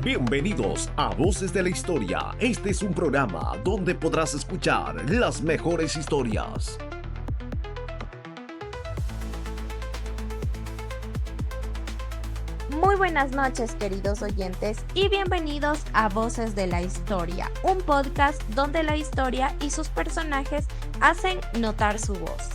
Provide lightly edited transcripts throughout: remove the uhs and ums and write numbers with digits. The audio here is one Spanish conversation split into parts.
Bienvenidos a Voces de la Historia. Este es un programa donde podrás escuchar las mejores historias. Muy buenas noches, queridos oyentes, y bienvenidos a Voces de la Historia, un podcast donde la historia y sus personajes hacen notar su voz.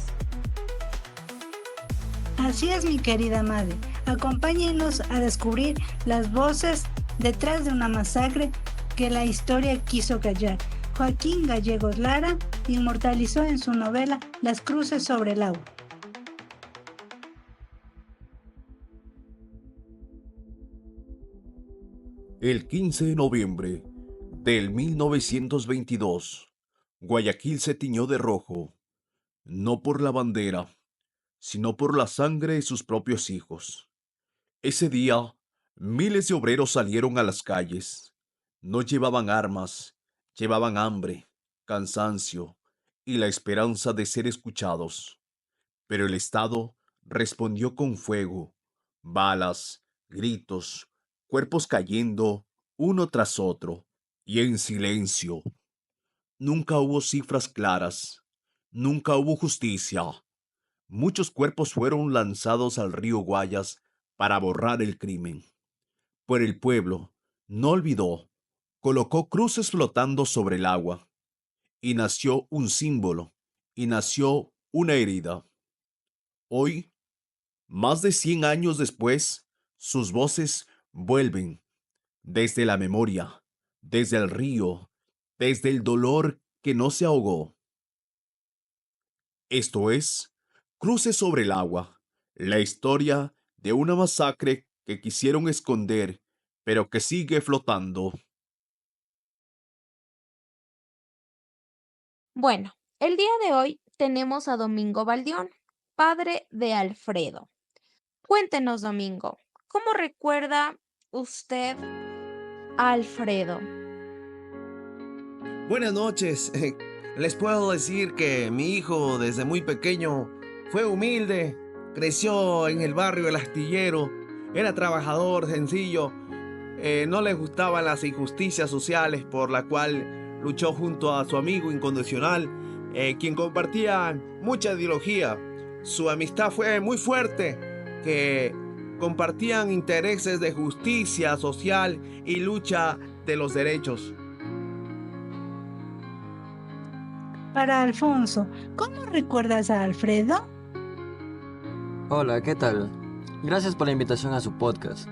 Así es, mi querida madre. Acompáñenos a descubrir las voces detrás de una masacre que la historia quiso callar. Joaquín Gallegos Lara inmortalizó en su novela Las cruces sobre el agua. El 15 de noviembre del 1922, Guayaquil se tiñó de rojo, no por la bandera, sino por la sangre de sus propios hijos. Ese día, miles de obreros salieron a las calles. No llevaban armas, llevaban hambre, cansancio y la esperanza de ser escuchados. Pero el Estado respondió con fuego, balas, gritos, cuerpos cayendo uno tras otro y en silencio. Nunca hubo cifras claras, nunca hubo justicia. Muchos cuerpos fueron lanzados al río Guayas para borrar el crimen. Pero el pueblo no olvidó, colocó cruces flotando sobre el agua, y nació un símbolo, y nació una herida. Hoy, más de 100 años después, sus voces vuelven desde la memoria, desde el río, desde el dolor que no se ahogó. Esto es Cruces sobre el agua, la historia de una masacre que quisieron esconder, pero que sigue flotando. Bueno, el día de hoy tenemos a Domingo Baldión, padre de Alfredo. Cuéntenos, Domingo, ¿cómo recuerda usted a Alfredo? Buenas noches. Les puedo decir que mi hijo desde muy pequeño fue humilde, creció en el barrio El Astillero, era trabajador, sencillo, no le gustaban las injusticias sociales por la cual luchó junto a su amigo incondicional, quien compartía mucha ideología. Su amistad fue muy fuerte, que compartían intereses de justicia social y lucha de los derechos. Para Alfonso, ¿cómo recuerdas a Alfredo? Hola, ¿qué tal? Gracias por la invitación a su podcast.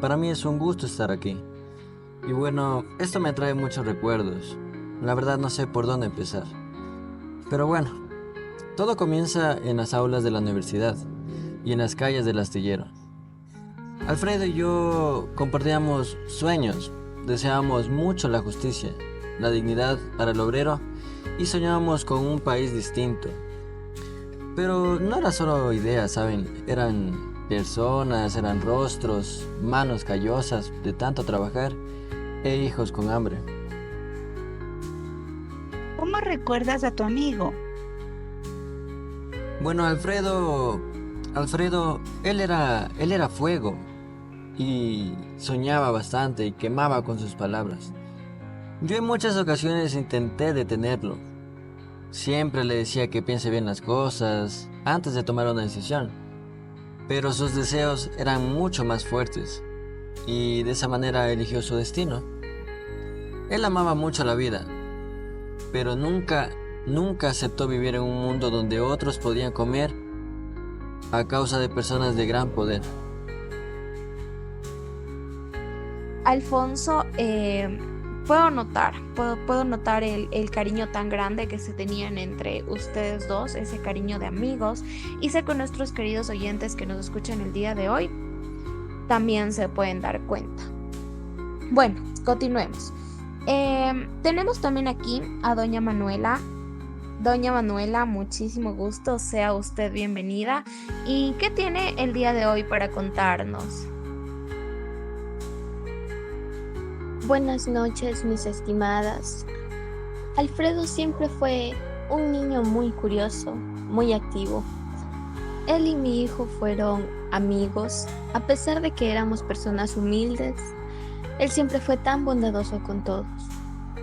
Para mí es un gusto estar aquí. Y bueno, esto me trae muchos recuerdos. La verdad no sé por dónde empezar. Pero bueno, todo comienza en las aulas de la universidad y en las calles del astillero. Alfredo y yo compartíamos sueños, deseábamos mucho la justicia, la dignidad para el obrero y soñábamos con un país distinto. Pero no era solo ideas, ¿saben? Eran personas, eran rostros, manos callosas de tanto trabajar e hijos con hambre. ¿Cómo recuerdas a tu amigo? Bueno, Alfredo, él era fuego y soñaba bastante y quemaba con sus palabras. Yo en muchas ocasiones intenté detenerlo. Siempre le decía que piense bien las cosas antes de tomar una decisión. Pero sus deseos eran mucho más fuertes y de esa manera eligió su destino. Él amaba mucho la vida, pero nunca aceptó vivir en un mundo donde otros podían comer a causa de personas de gran poder. Alfonso, puedo notar el cariño tan grande que se tenían entre ustedes dos, ese cariño de amigos, y sé que nuestros queridos oyentes que nos escuchan el día de hoy también se pueden dar cuenta. Bueno, continuemos. Tenemos también aquí a Doña Manuela. Doña Manuela, muchísimo gusto, sea usted bienvenida. ¿Y qué tiene el día de hoy para contarnos? Buenas noches, mis estimadas. Alfredo siempre fue un niño muy curioso, muy activo. Él y mi hijo fueron amigos, a pesar de que éramos personas humildes. Él siempre fue tan bondadoso con todos.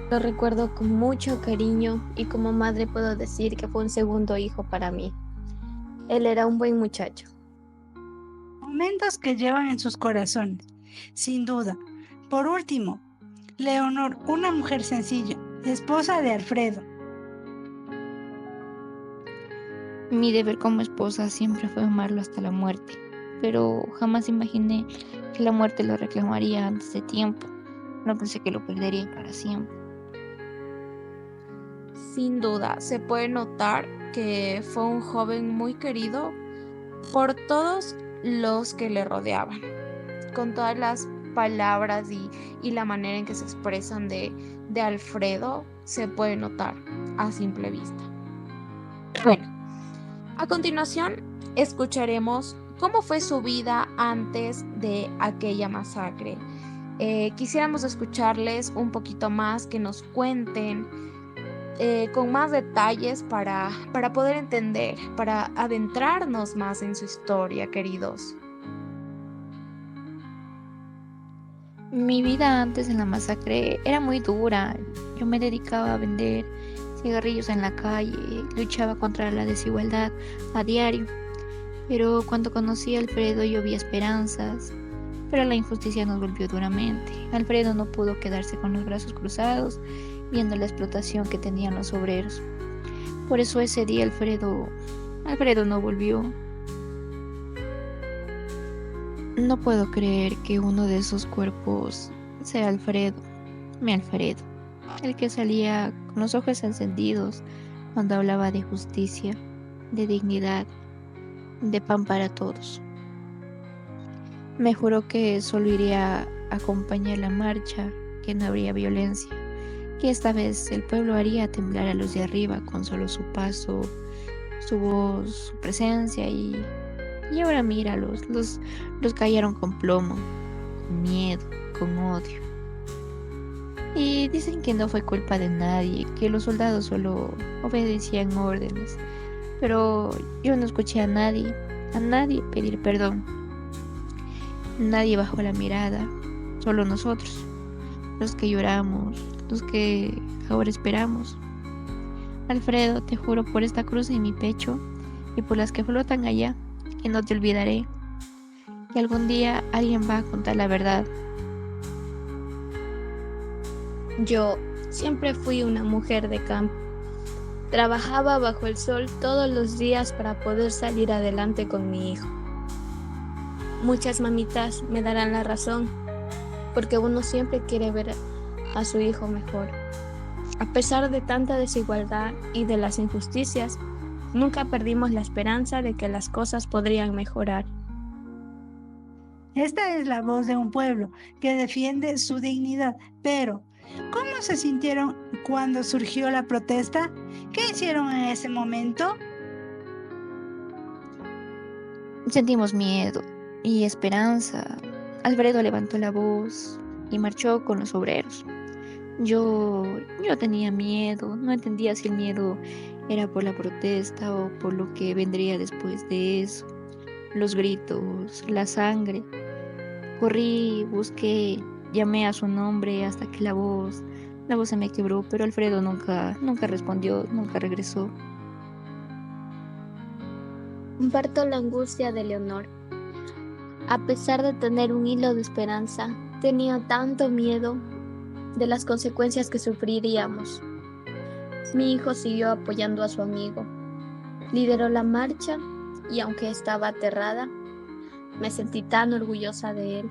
Lo recuerdo con mucho cariño y como madre puedo decir que fue un segundo hijo para mí. Él era un buen muchacho. Momentos que llevan en sus corazones, sin duda. Por último, Leonor, una mujer sencilla, esposa de Alfredo. Mi deber como esposa siempre fue amarlo hasta la muerte, pero jamás imaginé que la muerte lo reclamaría antes de tiempo. No pensé que lo perdería para siempre. Sin duda, se puede notar que fue un joven muy querido por todos los que le rodeaban, con todas las palabras y la manera en que se expresan de Alfredo, se puede notar a simple vista. Bueno, a continuación escucharemos cómo fue su vida antes de aquella masacre. Quisiéramos escucharles un poquito más, que nos cuenten con más detalles para poder entender, para adentrarnos más en su historia, queridos. Mi vida antes de la masacre era muy dura. Yo me dedicaba a vender cigarrillos en la calle, luchaba contra la desigualdad a diario. Pero cuando conocí a Alfredo yo vi esperanzas, pero la injusticia nos golpeó duramente. Alfredo no pudo quedarse con los brazos cruzados viendo la explotación que tenían los obreros. Por eso ese día Alfredo no volvió. No puedo creer que uno de esos cuerpos sea Alfredo, mi Alfredo, el que salía con los ojos encendidos cuando hablaba de justicia, de dignidad, de pan para todos. Me juró que solo iría a acompañar la marcha, que no habría violencia, que esta vez el pueblo haría temblar a los de arriba con solo su paso, su voz, su presencia y ahora míralos, los callaron con plomo, con miedo, con odio. Y dicen que no fue culpa de nadie, que los soldados solo obedecían órdenes, pero yo no escuché a nadie pedir perdón. Nadie bajó la mirada, solo nosotros, los que lloramos, los que ahora esperamos. Alfredo, te juro por esta cruz en mi pecho y por las que flotan allá, que no te olvidaré, que algún día alguien va a contar la verdad. Yo siempre fui una mujer de campo. Trabajaba bajo el sol todos los días para poder salir adelante con mi hijo. Muchas mamitas me darán la razón, porque uno siempre quiere ver a su hijo mejor. A pesar de tanta desigualdad y de las injusticias, nunca perdimos la esperanza de que las cosas podrían mejorar. Esta es la voz de un pueblo que defiende su dignidad, pero ¿cómo se sintieron cuando surgió la protesta? ¿Qué hicieron en ese momento? Sentimos miedo y esperanza. Alfredo levantó la voz y marchó con los obreros. Yo tenía miedo, no entendía si el miedo era por la protesta o por lo que vendría después de eso. Los gritos, la sangre. Corrí, busqué, llamé a su nombre hasta que la voz se me quebró, pero Alfredo nunca respondió, nunca regresó. Comparto la angustia de Leonor. A pesar de tener un hilo de esperanza, tenía tanto miedo de las consecuencias que sufriríamos. Mi hijo siguió apoyando a su amigo. Lideró la marcha y aunque estaba aterrada, me sentí tan orgullosa de él.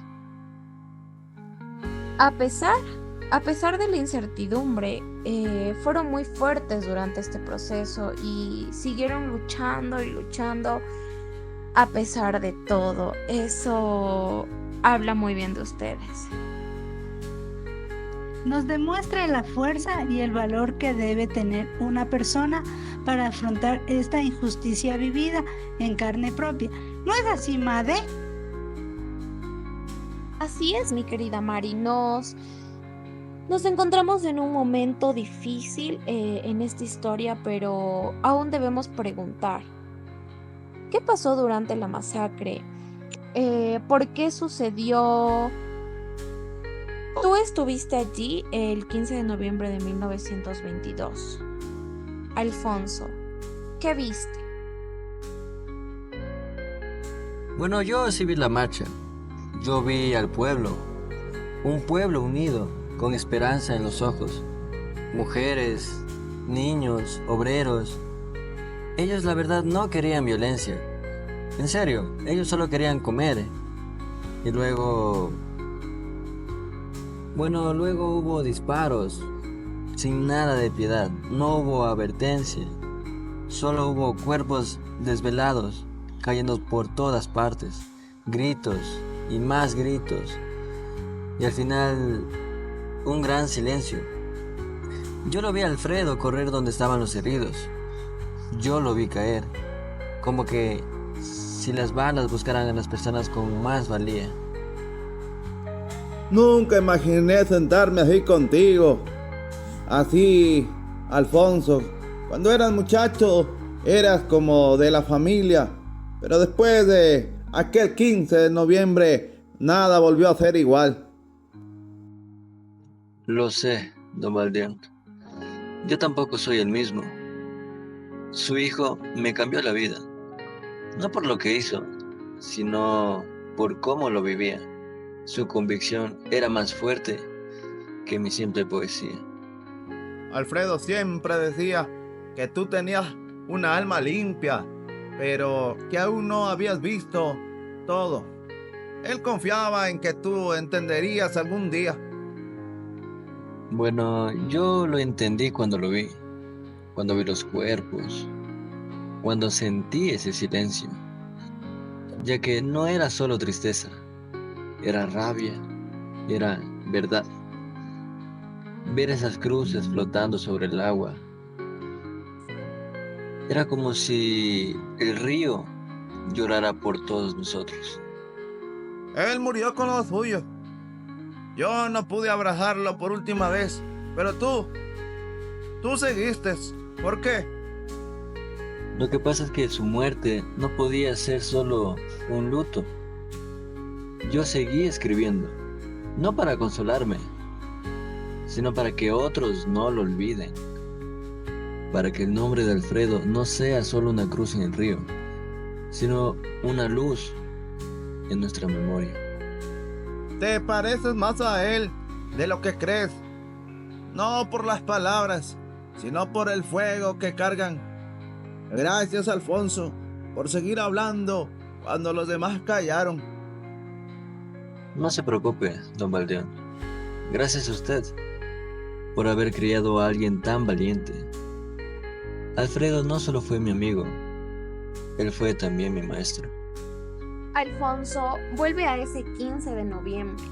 A pesar de la incertidumbre, fueron muy fuertes durante este proceso y siguieron luchando y luchando a pesar de todo. Eso habla muy bien de ustedes. Nos demuestra la fuerza y el valor que debe tener una persona para afrontar esta injusticia vivida en carne propia. ¿No es así, Made? Así es, mi querida Mari. Nos encontramos en un momento difícil en esta historia, pero aún debemos preguntar: ¿qué pasó durante la masacre? ¿Por qué sucedió? Tú estuviste allí el 15 de noviembre de 1922. Alfonso, ¿qué viste? Bueno, yo sí vi la marcha. Yo vi al pueblo, un pueblo unido, con esperanza en los ojos. Mujeres, niños, obreros. Ellos la verdad no querían violencia. En serio, ellos solo querían comer. Y luego... Bueno, luego hubo disparos, sin nada de piedad. No hubo advertencia. Solo hubo cuerpos desvelados, cayendo por todas partes. Gritos y más gritos. Y al final, un gran silencio. Yo lo vi a Alfredo correr donde estaban los heridos. Yo lo vi caer. Como que si las balas buscaran a las personas con más valía. Nunca imaginé sentarme así contigo. Así, Alfonso. Cuando eras muchacho, eras como de la familia. Pero después de aquel 15 de noviembre, nada volvió a ser igual. Lo sé, don Valdeón. Yo tampoco soy el mismo. Su hijo me cambió la vida. No por lo que hizo, sino por cómo lo vivía. Su convicción era más fuerte que mi simple poesía. Alfredo siempre decía que tú tenías una alma limpia, pero que aún no habías visto todo. Él confiaba en que tú entenderías algún día. Bueno, yo lo entendí cuando lo vi, cuando vi los cuerpos, cuando sentí ese silencio, ya que no era solo tristeza, era rabia, era verdad. Ver esas cruces flotando sobre el agua, era como si el río llorara por todos nosotros. Él murió con lo suyo. Yo no pude abrazarlo por última vez, pero tú seguiste. ¿Por qué? Lo que pasa es que su muerte no podía ser solo un luto. Yo seguí escribiendo, no para consolarme, sino para que otros no lo olviden, para que el nombre de Alfredo no sea solo una cruz en el río, sino una luz en nuestra memoria. Te pareces más a él de lo que crees, no por las palabras, sino por el fuego que cargan. Gracias, Alfonso, por seguir hablando cuando los demás callaron. No se preocupe, don Valdeón. Gracias a usted por haber criado a alguien tan valiente. Alfredo no solo fue mi amigo, él fue también mi maestro. Alfonso, vuelve a ese 15 de noviembre.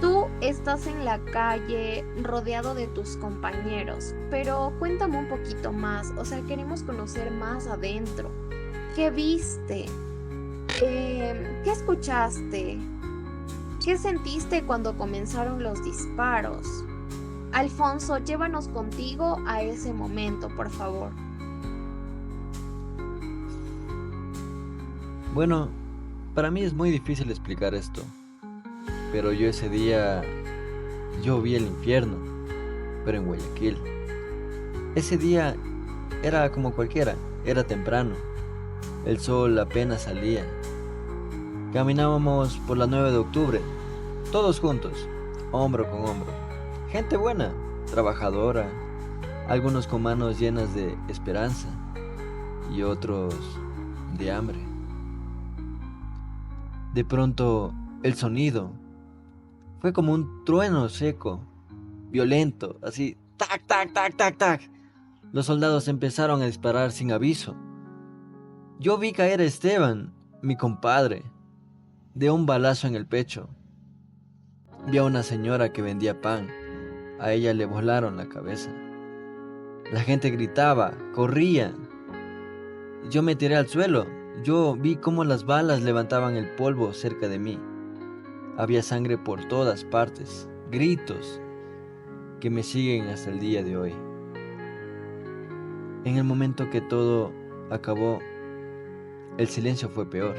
Tú estás en la calle rodeado de tus compañeros, pero cuéntame un poquito más, o sea, queremos conocer más adentro. ¿Qué viste? ¿Qué escuchaste? ¿Qué sentiste cuando comenzaron los disparos? Alfonso, llévanos contigo a ese momento, por favor. Bueno, para mí es muy difícil explicar esto, pero yo ese día, yo vi el infierno, pero en Guayaquil. Ese día era como cualquiera, era temprano, el sol apenas salía. Caminábamos por la 9 de octubre, todos juntos, hombro con hombro. Gente buena, trabajadora, algunos con manos llenas de esperanza y otros de hambre. De pronto, el sonido fue como un trueno seco, violento, así, tac, tac, tac, tac, tac. Los soldados empezaron a disparar sin aviso. Yo vi caer a Esteban, mi compadre, de un balazo en el pecho. Vi a una señora que vendía pan. A ella le volaron la cabeza. La gente gritaba, corría. Yo me tiré al suelo. Yo vi cómo las balas levantaban el polvo cerca de mí. Había sangre por todas partes, gritos que me siguen hasta el día de hoy. En el momento que todo acabó, el silencio fue peor.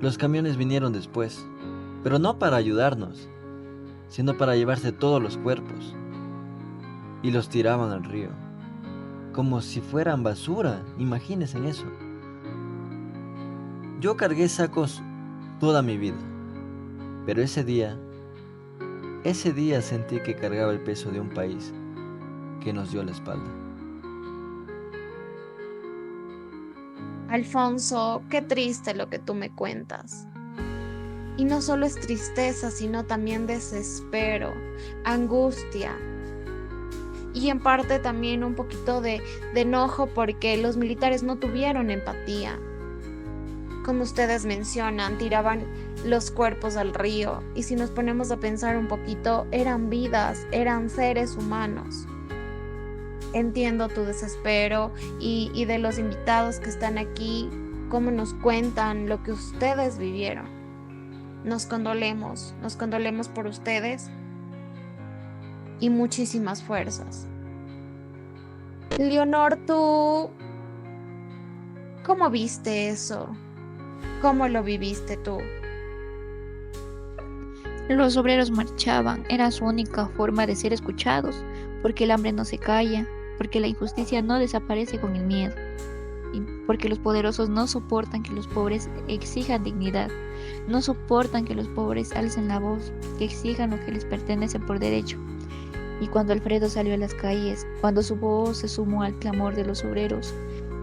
Los camiones vinieron después, pero no para ayudarnos, sino para llevarse todos los cuerpos. Y los tiraban al río, como si fueran basura, imagínense en eso. Yo cargué sacos toda mi vida, pero ese día sentí que cargaba el peso de un país que nos dio la espalda. Alfonso, qué triste lo que tú me cuentas. Y no solo es tristeza, sino también desespero, angustia. Y en parte también un poquito de enojo porque los militares no tuvieron empatía. Como ustedes mencionan, tiraban los cuerpos al río. Y si nos ponemos a pensar un poquito, eran vidas, eran seres humanos. Entiendo tu desespero y de los invitados que están aquí, cómo nos cuentan lo que ustedes vivieron. Nos condolemos por ustedes y muchísimas fuerzas. Leonor, ¿tú cómo viste eso? ¿Cómo lo viviste tú? Los obreros marchaban, era su única forma de ser escuchados, porque el hambre no se calla, porque la injusticia no desaparece con el miedo, y porque los poderosos no soportan que los pobres exijan dignidad, no soportan que los pobres alcen la voz, que exijan lo que les pertenece por derecho. Y cuando Alfredo salió a las calles, cuando su voz se sumó al clamor de los obreros,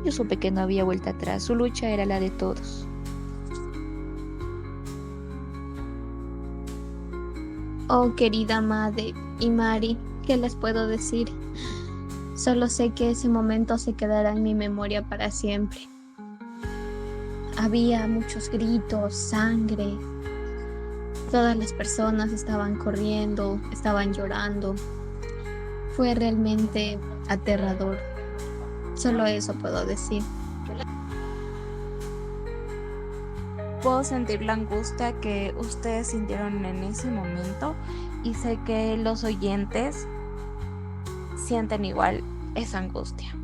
yo supe que no había vuelta atrás, su lucha era la de todos. Oh, querida Made y Mari, ¿qué les puedo decir? Solo sé que ese momento se quedará en mi memoria para siempre. Había muchos gritos, sangre. Todas las personas estaban corriendo, estaban llorando. Fue realmente aterrador. Solo eso puedo decir. Puedo sentir la angustia que ustedes sintieron en ese momento y sé que los oyentes sienten igual esa angustia.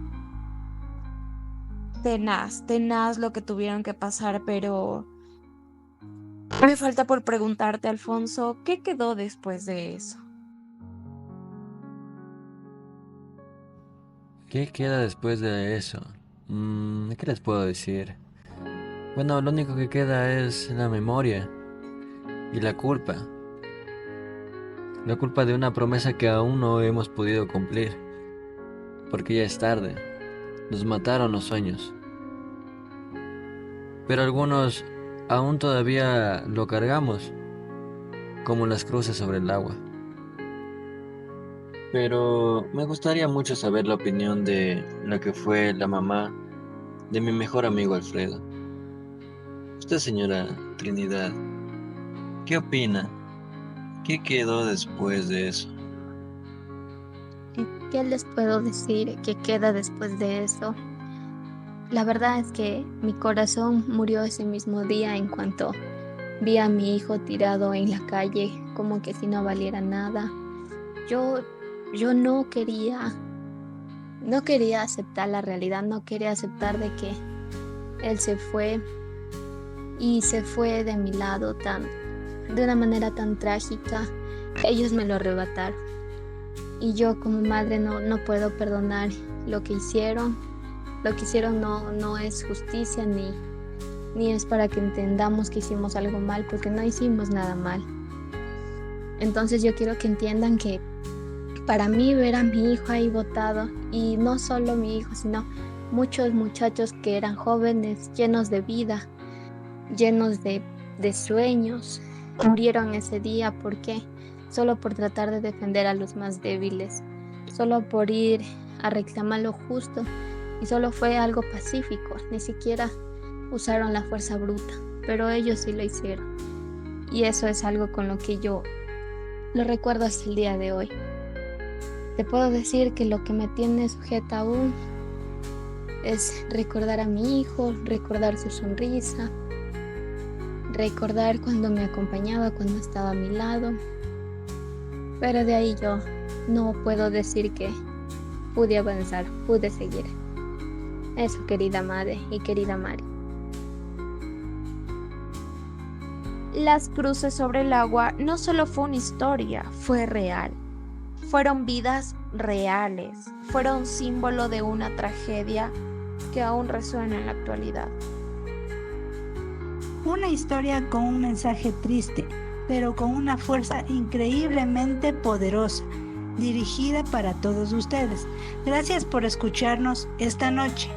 Tenaz lo que tuvieron que pasar, pero me falta por preguntarte, Alfonso, ¿qué quedó después de eso? ¿Qué queda después de eso? ¿Qué les puedo decir? Bueno, lo único que queda es la memoria y la culpa. La culpa de una promesa que aún no hemos podido cumplir. Porque ya es tarde. Nos mataron los sueños. Pero algunos aún todavía lo cargamos, como las cruces sobre el agua. Pero me gustaría mucho saber la opinión de la que fue la mamá de mi mejor amigo Alfredo. Usted, señora Trinidad, ¿qué opina? ¿Qué quedó después de eso? ¿Qué les puedo decir que queda después de eso? La verdad es que mi corazón murió ese mismo día en cuanto vi a mi hijo tirado en la calle, como que si no valiera nada. Yo no quería aceptar la realidad, no quería aceptar de que él se fue y se fue de mi lado de una manera tan trágica. Ellos me lo arrebataron y yo como madre no puedo perdonar lo que hicieron. Lo que hicieron no es justicia ni es para que entendamos que hicimos algo mal, porque no hicimos nada mal. Entonces yo quiero que entiendan que para mí ver a mi hijo ahí botado, y no solo mi hijo, sino muchos muchachos que eran jóvenes, llenos de vida, llenos de sueños, murieron ese día. ¿Por qué? Solo por tratar de defender a los más débiles, solo por ir a reclamar lo justo. Y solo fue algo pacífico, ni siquiera usaron la fuerza bruta, pero ellos sí lo hicieron. Y eso es algo con lo que yo lo recuerdo hasta el día de hoy. Te puedo decir que lo que me tiene sujeta aún es recordar a mi hijo, recordar su sonrisa, recordar cuando me acompañaba, cuando estaba a mi lado. Pero de ahí yo no puedo decir que pude avanzar, pude seguir. Eso, querida madre y querida Mari. Las cruces sobre el agua no solo fue una historia, fue real. Fueron vidas reales, fueron símbolo de una tragedia que aún resuena en la actualidad. Una historia con un mensaje triste, pero con una fuerza increíblemente poderosa, dirigida para todos ustedes. Gracias por escucharnos esta noche.